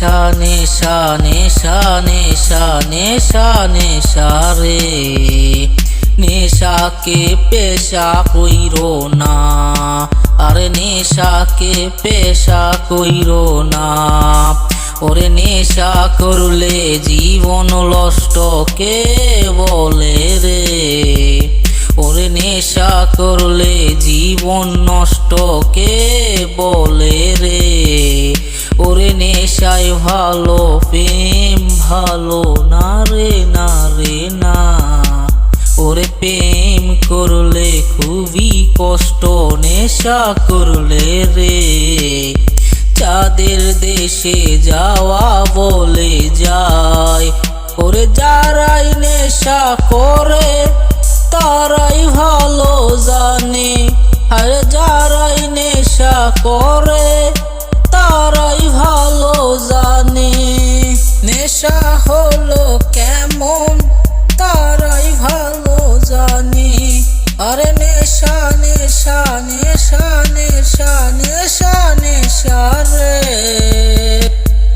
নেশা নেশা নেশা নেশা নেশা নেশা রে নেশাকে পেশা কইরো না, আরে নেশাকে পেশা কইরো না। ওরে নেশা করলে জীবন নষ্ট কে বলে রে, ওরে নেশা করলে জীবন নষ্ট কে বলে রে। ওরে নেশায় ভালো প্রেম ভালো না রে না রে না। ওরে প্রেম করলে খুবই কষ্ট নেশা করলে রে। চাঁদের দেশে যাওয়া বলে যায়, ওরে যারাই নেশা করে তারাই ভালো জানে। আর যারাই নেশা করে তারাই ভালো জানে। নেশা হলো কেমন তারাই ভালো জানে। আরে নেশা নেশা নেশা নেশা নেশা নেশা